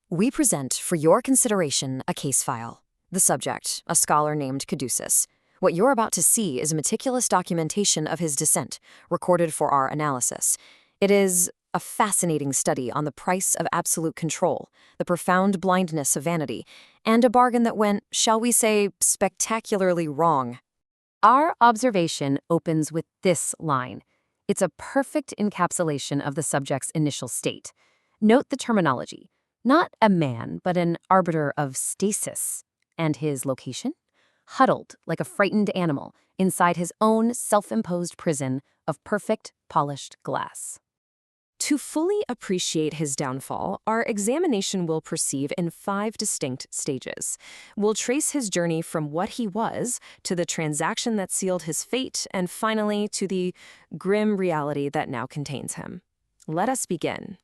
We present for your consideration a case file. The subject, a scholar named Caduceus. What you're about to see is a meticulous documentation of his descent, recorded for our analysis. It is a fascinating study on the price of absolute control, the profound blindness of vanity, and a bargain that went, shall we say, spectacularly wrong. Our observation opens with this line. It's a perfect encapsulation of the subject's initial state. Note the terminology. Not a man, but an arbiter of stasis. And his location? Huddled like a frightened animal inside his own self-imposed prison of perfect, polished glass. To fully appreciate his downfall, our examination will proceed in 5 distinct stages. We'll trace his journey from what he was to the transaction that sealed his fate, and finally to the grim reality that now contains him. Let us begin.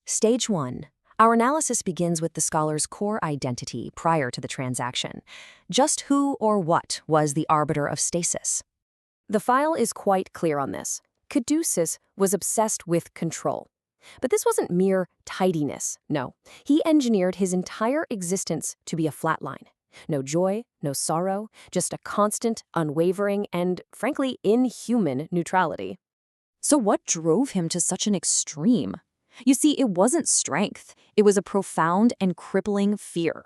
Stage 1. Our analysis begins with the scholar's core identity prior to the transaction. Just who or what was the arbiter of stasis? The file is quite clear on this. Caduceus was obsessed with control. But this wasn't mere tidiness, no. He engineered his entire existence to be a flat line. No joy, no sorrow, just a constant, unwavering, and, frankly, inhuman neutrality. So what drove him to such an extreme? You see, it wasn't strength. It was a profound and crippling fear.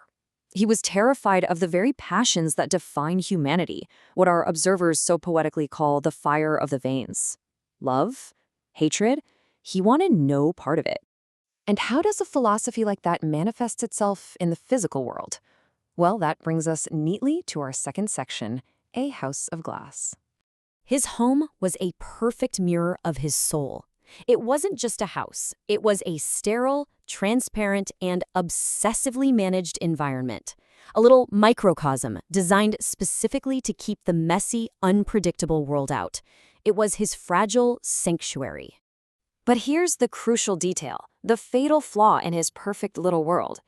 He was terrified of the very passions that define humanity, what our observers so poetically call the fire of the veins. Love? Hatred? He wanted no part of it. And how does a philosophy like that manifest itself in the physical world? Well, that brings us neatly to our second section, A House of Glass. His home was a perfect mirror of his soul. It wasn't just a house. It was a sterile, transparent, and obsessively managed environment. A little microcosm designed specifically to keep the messy, unpredictable world out. It was his fragile sanctuary. But here's the crucial detail, the fatal flaw in his perfect little world.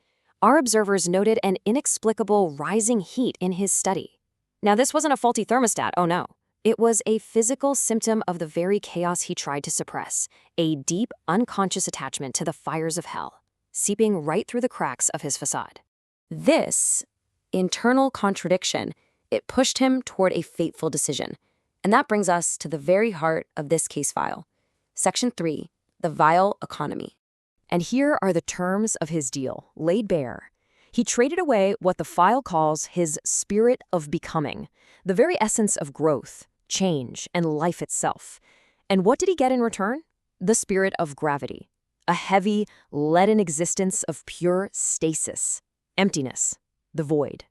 Our observers noted an inexplicable rising heat in his study. Now, this wasn't a faulty thermostat, oh no. It was a physical symptom of the very chaos he tried to suppress, a deep, unconscious attachment to the fires of hell, seeping right through the cracks of his facade. This internal contradiction, it pushed him toward a fateful decision. And that brings us to the very heart of this case file. Section 3, the vile economy. And here are the terms of his deal, laid bare. He traded away what the file calls his spirit of becoming, the very essence of growth, change, and life itself. And what did he get in return? The spirit of gravity, a heavy, leaden existence of pure stasis, emptiness, the void.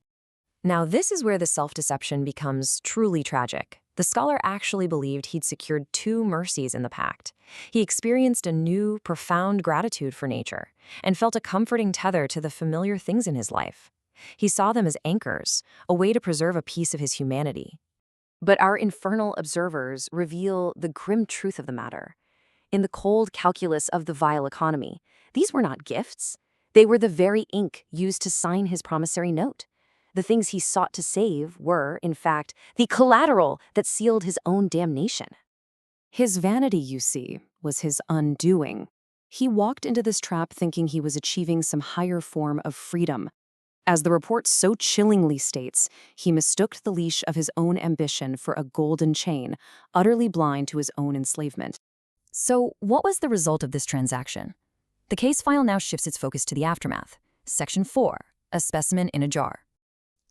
Now, this is where the self-deception becomes truly tragic. The scholar actually believed he'd secured 2 mercies in the pact. He experienced a new, profound gratitude for nature and felt a comforting tether to the familiar things in his life. He saw them as anchors, a way to preserve a piece of his humanity. But our infernal observers reveal the grim truth of the matter. In the cold calculus of the vile economy, these were not gifts. They were the very ink used to sign his promissory note. The things he sought to save were, in fact, the collateral that sealed his own damnation. His vanity, you see, was his undoing. He walked into this trap thinking he was achieving some higher form of freedom. As the report so chillingly states, he mistook the leash of his own ambition for a golden chain, utterly blind to his own enslavement. So, what was the result of this transaction? The case file now shifts its focus to the aftermath. Section 4, a specimen in a jar.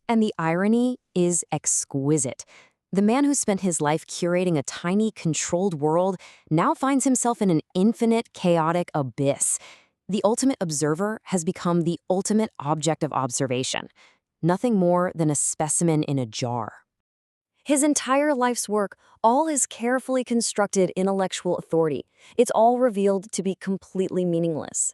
And the irony is exquisite. The man who spent his life curating a tiny, controlled world now finds himself in an infinite, chaotic abyss. The ultimate observer has become the ultimate object of observation, nothing more than a specimen in a jar. His entire life's work, all his carefully constructed intellectual authority, it's all revealed to be completely meaningless.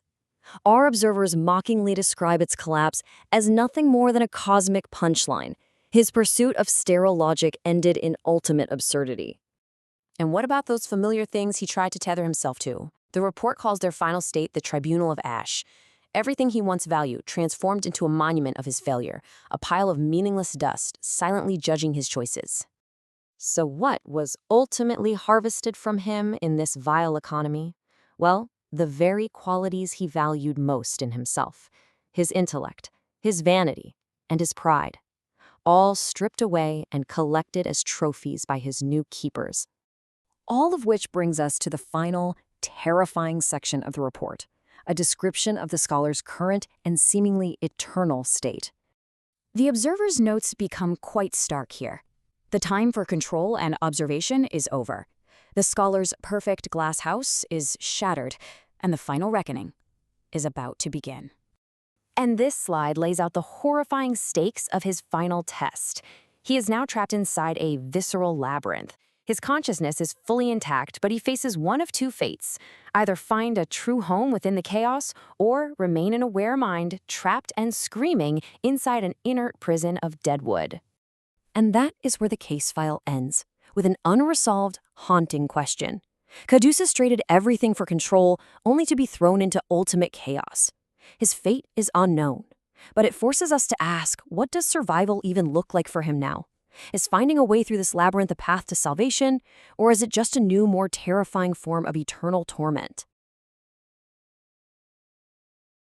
Our observers mockingly describe its collapse as nothing more than a cosmic punchline. His pursuit of sterile logic ended in ultimate absurdity. And what about those familiar things he tried to tether himself to? The report calls their final state the Tribunal of Ash. Everything he once valued transformed into a monument of his failure, a pile of meaningless dust, silently judging his choices. So what was ultimately harvested from him in this vile economy? Well, the very qualities he valued most in himself: his intellect, his vanity, and his pride, all stripped away and collected as trophies by his new keepers. All of which brings us to the final, terrifying section of the report, a description of the scholar's current and seemingly eternal state. The observer's notes become quite stark here. The time for control and observation is over. The scholar's perfect glass house is shattered, and the final reckoning is about to begin. And this slide lays out the horrifying stakes of his final test. He is now trapped inside a visceral labyrinth. His consciousness is fully intact, but he faces one of two fates: either find a true home within the chaos, or remain an aware mind, trapped and screaming inside an inert prison of deadwood. And that is where the case file ends, with an unresolved, haunting question. Caduceus traded everything for control, only to be thrown into ultimate chaos. His fate is unknown, but it forces us to ask, what does survival even look like for him now? Is finding a way through this labyrinth a path to salvation, or is it just a new, more terrifying form of eternal torment?